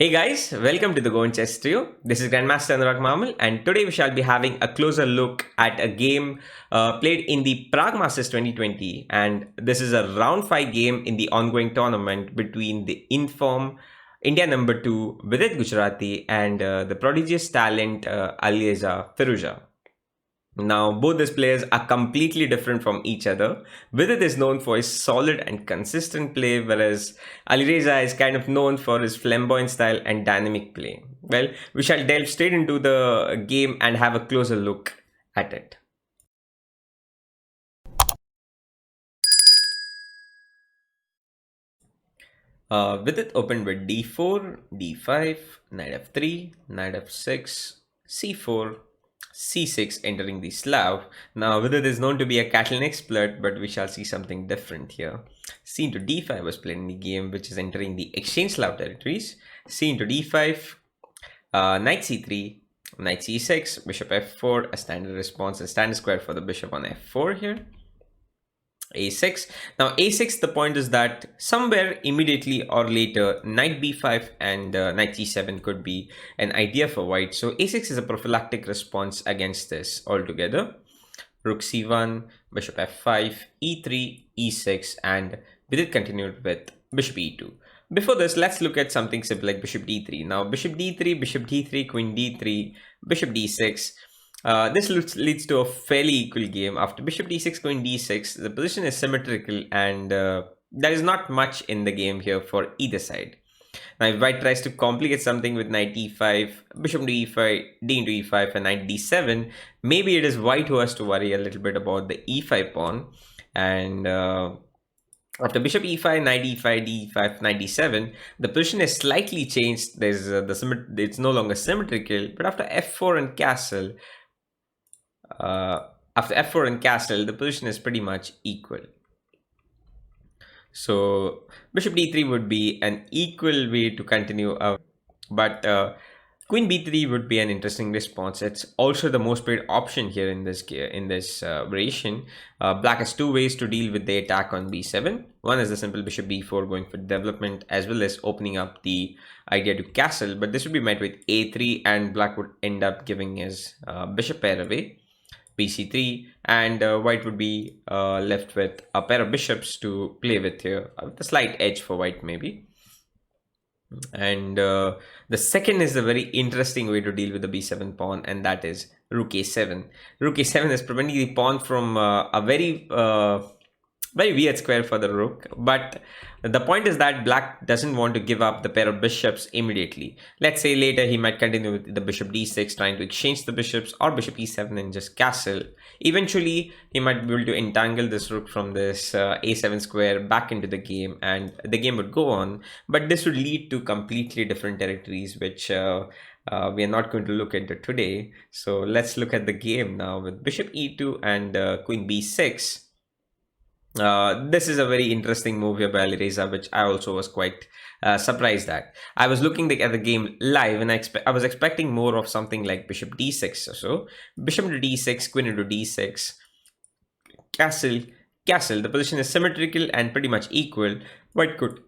Hey guys, welcome to the Go and Chess Trio. This is Grandmaster Anurag Mhamal, and today we shall be having a closer look at a game played in the Prague Masters 2020. And this is a round 5 game in the ongoing tournament between the inform India number 2 Vidit Gujarati and the prodigious talent Alireza Firouzja. Now, both these players are completely different from each other. Vidit is known for his solid and consistent play, whereas Alireza is kind of known for his flamboyant style and dynamic play. Well, we shall delve straight into the game and have a closer look at it. Vidit opened with d4, d5, knight f3, knight f6, c4, c6 entering the Slav. Now Vidit is known to be a Catalan expert, but we shall see something different here. C into d5 was played in the game, which is entering the exchange Slav territories. C into d5, knight c3, knight c6, bishop f4, a standard response, a standard square for the bishop on f4 here. A6. Now A6, the point is that somewhere immediately or later knight b5 and knight c7 could be an idea for white. So A6 is a prophylactic response against this altogether. Rook c1, bishop f5, e3, e6, and Vidit continued with bishop e2. Before this, let's look at something simple like bishop d3. Now bishop d3, bishop d3, queen d3, bishop d6. This leads to a fairly equal game. After bishop d6, queen d6, the position is symmetrical and there is not much in the game here for either side. Now if white tries to complicate something with knight e5, bishop to e5, d into e5 and knight d7, maybe it is white who has to worry a little bit about the e5 pawn. And after bishop e5, knight e5, d5, knight d7, the position is slightly changed. There's it's no longer symmetrical, but after f4 and castle, after f4 and castle, the position is pretty much equal. So bishop d3 would be an equal way to continue, but queen b3 would be an interesting response. It's also the most played option here in this variation. Black has two ways to deal with the attack on b7. One is the simple bishop b4 going for development, as well as opening up the idea to castle, but this would be met with a3 and black would end up giving his bishop pair away. bc3, and white would be left with a pair of bishops to play with here, with a slight edge for white maybe. And the second is a very interesting way to deal with the b7 pawn, and that is rook a7. Rook a7 is preventing the pawn from a very weird square for the rook, but the point is that black doesn't want to give up the pair of bishops immediately. Let's say later he might continue with the bishop d6, trying to exchange the bishops, or bishop e7 and just castle. Eventually he might be able to entangle this rook from this a7 square back into the game, and the game would go on, but this would lead to completely different territories, which we are not going to look into today. So let's look at the game now with bishop e2 and queen b6. This is a very interesting move here by Alireza, which I also was quite surprised at. I was looking at the game live, and I was expecting more of something like bishop d6 or so. Bishop into d6, queen into d6, castle, castle. The position is symmetrical and pretty much equal. White could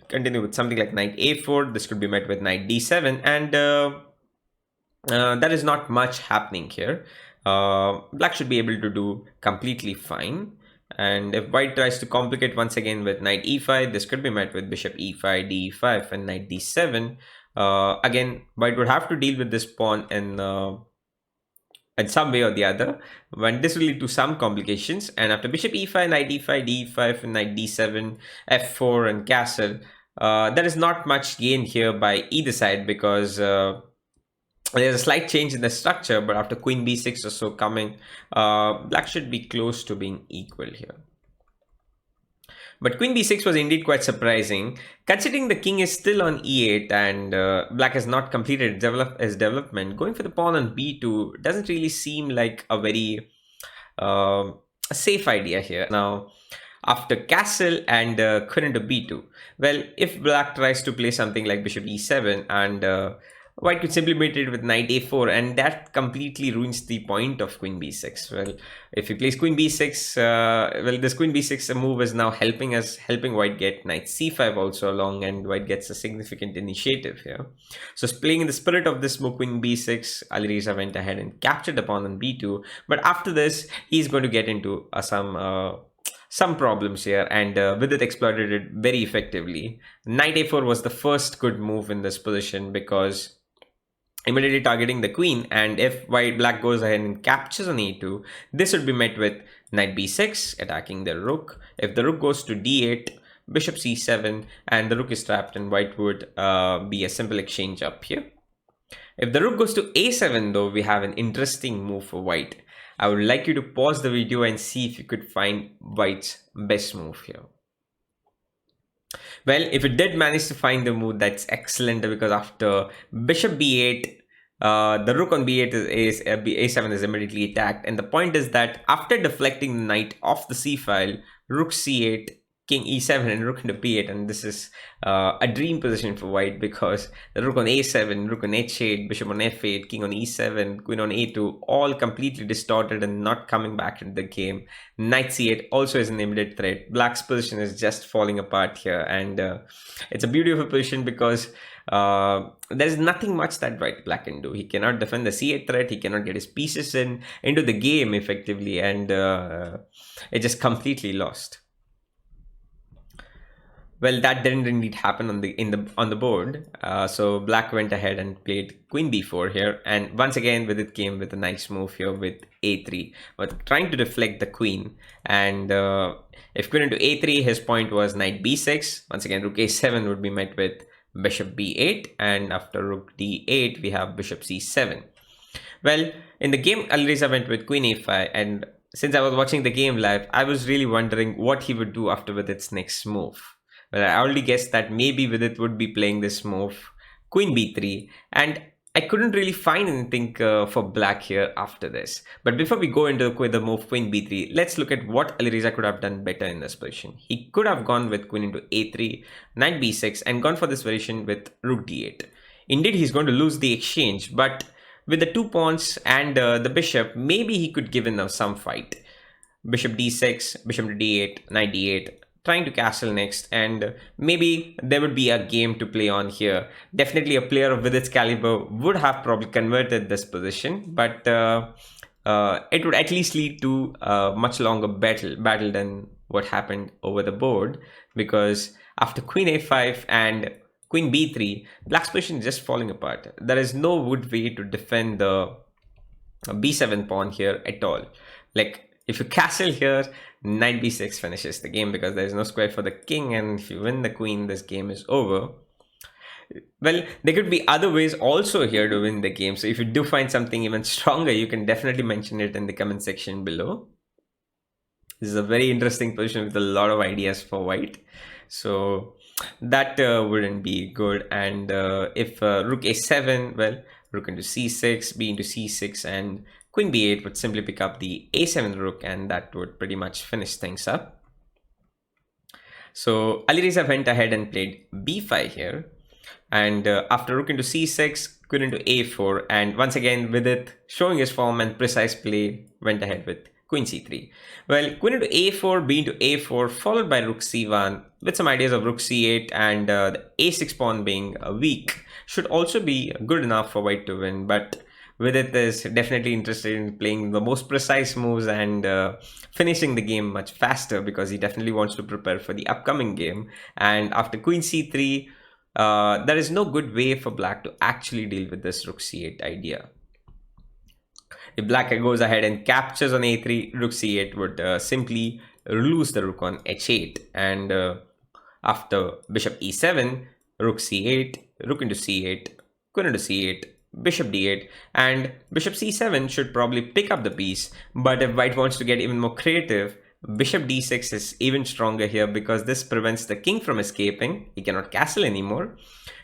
continue with something like knight a4. This could be met with knight d7, and there is not much happening here. Black should be able to do completely fine. And if white tries to complicate once again with knight e5, this could be met with bishop e5, d5, and knight d7. Again, white would have to deal with this pawn in some way or the other, when this will lead to some complications. And after bishop e5, knight e5, d5, and knight d7, f4, and castle, there is not much gain here by either side, because there's a slight change in the structure, but after queen b6 or so coming, black should be close to being equal here. But queen b6 was indeed quite surprising, considering the king is still on e8 and black has not completed his development. Going for the pawn on b2 doesn't really seem like a very safe idea here. Now, after castle and queen into b2, well, if black tries to play something like bishop e7 and white could simply mate it with knight a4, and that completely ruins the point of queen b6. Well, if he plays queen b6, well, this queen b6 move is now helping white get knight c5 also along, and white gets a significant initiative here. So playing in the spirit of this move, queen b6, Alireza went ahead and captured the pawn on b2. But after this, he's going to get into some problems here, and Vidit exploited it very effectively. Knight a4 was the first good move in this position because immediately targeting the queen, and if black goes ahead and captures on e2, this would be met with knight b6 attacking the rook. If the rook goes to d8, bishop c7, and the rook is trapped, and white would be a simple exchange up here. If the rook goes to a7 though, we have an interesting move for white. I would like you to pause the video and see if you could find white's best move here. Well, if it did manage to find the move, that's excellent, because after bishop b8, the rook on b8 a7 is immediately attacked, and the point is that after deflecting the knight off the c file, rook c8, king e7, and rook into b8, and this is a dream position for white, because the rook on a7, rook on h8, bishop on f8, king on e7, queen on a2, all completely distorted and not coming back into the game. Knight c8 also is an immediate threat. Black's position is just falling apart here, and it's a beautiful position because there's nothing much that black can do. He cannot defend the c8 threat, he cannot get his pieces into the game effectively, and it just completely lost. Well, that didn't indeed happen on the board. So black went ahead and played queen b4 here, and once again Vidit came with a nice move here with a3, but trying to deflect the queen. And if queen into a3, his point was knight b6. Once again, rook a7 would be met with bishop b8, and after rook d8, we have bishop c7. Well, in the game, Alireza went with queen a5, and since I was watching the game live, I was really wondering what he would do after Vidit's next move. Well, I already guessed that maybe Vidit would be playing this move, queen b3, and I couldn't really find anything for black here after this. But before we go into the move queen b3, let's look at what Alireza could have done better in this position. He could have gone with queen into a3, knight b6, and gone for this variation with rook d8. Indeed, he's going to lose the exchange, but with the 2 pawns and the bishop, maybe he could give in some fight. Bishop d6, bishop to d8, knight d8, trying to castle next, and maybe there would be a game to play on here. Definitely a player of Vidit's caliber would have probably converted this position, but it would at least lead to a much longer battle than what happened over the board, because after queen a5 and queen b3, black's position is just falling apart. There is no good way to defend the b7 pawn here at all. Like, if you castle here, knight b6 finishes the game, because there is no square for the king, and if you win the queen, this game is over. Well, there could be other ways also here to win the game, so if you do find something even stronger, you can definitely mention it in the comment section below. This is a very interesting position with a lot of ideas for white, so that wouldn't be good. And if rook a7, well, rook into c6, b into c6, and queen b8 would simply pick up the a7 rook, and that would pretty much finish things up. So Alireza went ahead and played b5 here, and after rook into c6, queen into a4, and once again Vidit, showing his form and precise play, went ahead with queen c3. Well, queen into a4, b into a4, followed by rook c1, with some ideas of rook c8, and the a6 pawn being weak should also be good enough for white to win. But Vidit is definitely interested in playing the most precise moves and finishing the game much faster, because he definitely wants to prepare for the upcoming game. And after queen c3, there is no good way for black to actually deal with this rook c8 idea. If black goes ahead and captures on a3, rook c8 would simply lose the rook on h8. And after bishop e7, rook c8, rook into c8, queen into c8, bishop d8, and bishop c7 should probably pick up the piece. But if white wants to get even more creative, bishop d6 is even stronger here, because this prevents the king from escaping. He cannot castle anymore.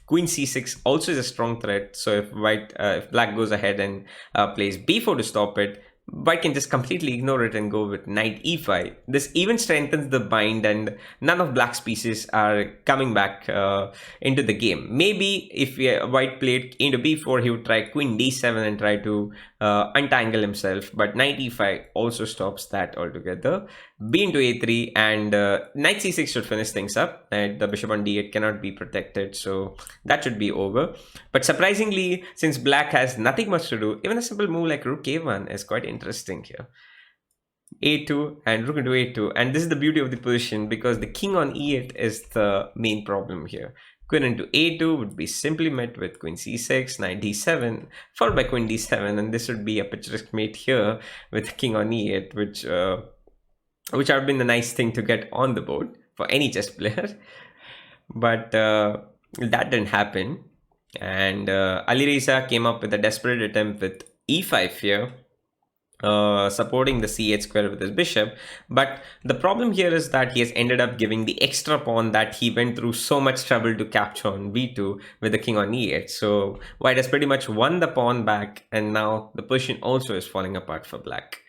Queen c6 also is a strong threat, so if black goes ahead and plays b4 to stop it, White can just completely ignore it and go with knight e5. This even strengthens the bind, and none of black's pieces are coming back into the game. Maybe if white played into b4, he would try queen d7 and try to untangle himself, but knight e5 also stops that altogether. B into a3, and knight c6 should finish things up, and the bishop on d8 cannot be protected, so that should be over. But surprisingly, since black has nothing much to do, even a simple move like rook a1 is quite interesting here. a2 and rook into a2, and this is the beauty of the position, because the king on e8 is the main problem here. Queen into a2 would be simply met with queen c6, knight d7, followed by queen d7, and this would be a picturesque mate here with king on e8, which would have been the nice thing to get on the board for any chess player. But that didn't happen, and Alireza came up with a desperate attempt with e5 here, supporting the c8 square with his bishop. But the problem here is that he has ended up giving the extra pawn that he went through so much trouble to capture on b2 with the king on e8. So white has pretty much won the pawn back, and now the position also is falling apart for black.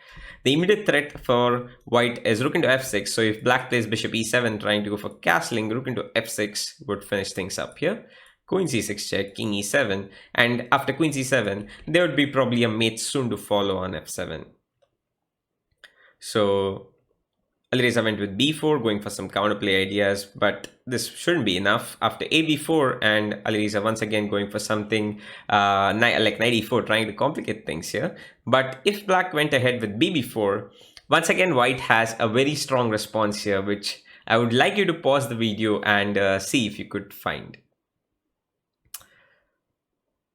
The immediate threat for white is rook into f6. So if black plays bishop e7 trying to go for castling, rook into f6 would finish things up here. Queen c6 check, king e7, and after queen c7, there would be probably a mate soon to follow on f7. So Alireza went with b4, going for some counterplay ideas, but this shouldn't be enough. After a b4, and Alireza once again going for something like knight e4, trying to complicate things here. But if black went ahead with bb4, once again white has a very strong response here, which I would like you to pause the video and see if you could find.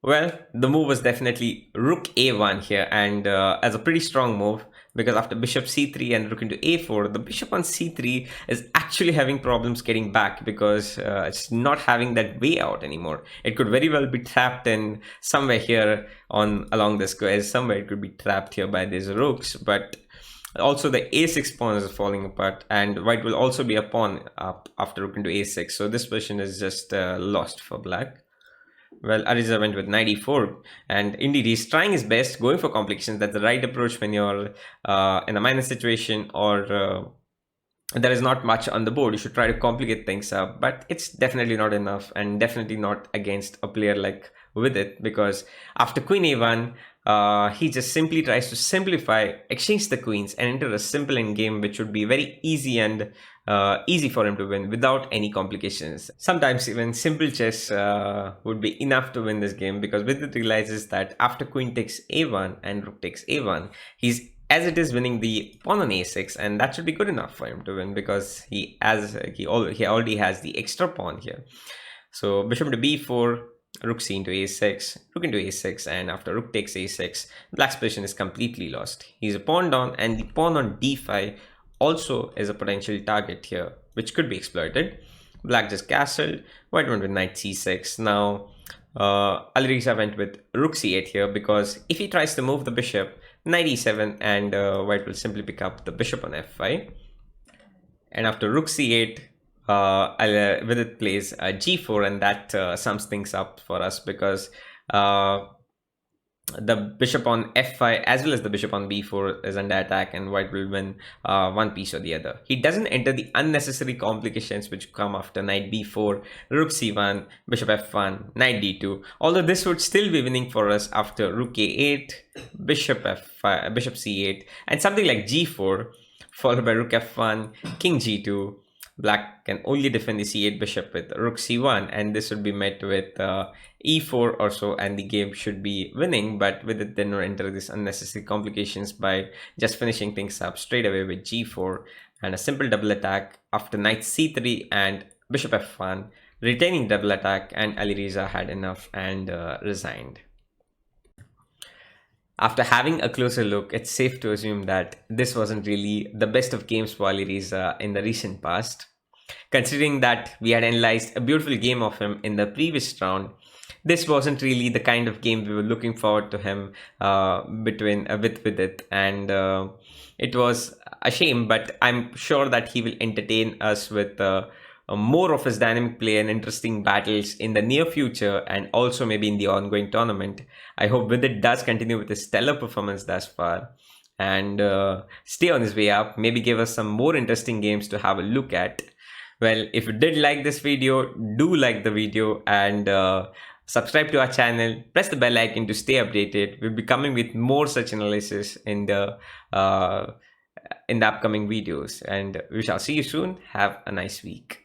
Well, the move was definitely rook a1 here, and as a pretty strong move, because after bishop c3 and rook into a4, the bishop on c3 is actually having problems getting back, because it's not having that way out anymore. It could very well be trapped in somewhere here along the squares. Somewhere it could be trapped here by these rooks, but also the a6 pawn is falling apart, and white will also be a pawn up after rook into a6. So this position is just lost for black. Well, Alireza went with knight e4, and indeed he's trying his best, going for complications. That's the right approach when you're in a minus situation, or there is not much on the board. You should try to complicate things up, but it's definitely not enough, and definitely not against a player like Vidit, because after queen a1, he just simply tries to simplify, exchange the queens, and enter a simple endgame, which would be very easy and easy for him to win without any complications. Sometimes even simple chess would be enough to win this game, because Vidit realizes that after queen takes a1 and rook takes a1, he's as it is winning the pawn on a6, and that should be good enough for him to win, because he already has the extra pawn here. So bishop to b4, rook c into a6, rook into a6, and after rook takes a6, black's position is completely lost. He's a pawn down, and the pawn on d5 also is a potential target here, which could be exploited. Black just castled, white went with knight c6. Now Alireza went with rook c8 here, because if he tries to move the bishop, knight e7, and white will simply pick up the bishop on f5. And after rook c8, Vidit plays g4, and that sums things up for us, because the bishop on f5 as well as the bishop on b4 is under attack, and white will win one piece or the other. He doesn't enter the unnecessary complications which come after knight b4, rook c1, bishop f1, knight d2, although this would still be winning for us after rook a8, bishop f5, bishop c8, and something like g4, followed by rook f1, king g2. Black can only defend the c8 bishop with rook c1, and this would be met with e4 or so, and the game should be winning. But with it, then we enter these unnecessary complications by just finishing things up straight away with g4 and a simple double attack after knight c3 and bishop f1, retaining double attack, and Alireza had enough and resigned. After having a closer look, it's safe to assume that this wasn't really the best of games for Alireza in the recent past. Considering that we had analyzed a beautiful game of him in the previous round, this wasn't really the kind of game we were looking forward to him with Vidit, and it was a shame, but I'm sure that he will entertain us with more of his dynamic play and interesting battles in the near future, and also maybe in the ongoing tournament. I hope Vidit does continue with his stellar performance thus far. and stay on his way up. Maybe give us some more interesting games to have a look at. Well, if you did like this video, do like the video and subscribe to our channel. Press the bell icon to stay updated. We'll be coming with more such analysis uh, in the upcoming videos, and we shall see you soon. Have a nice week.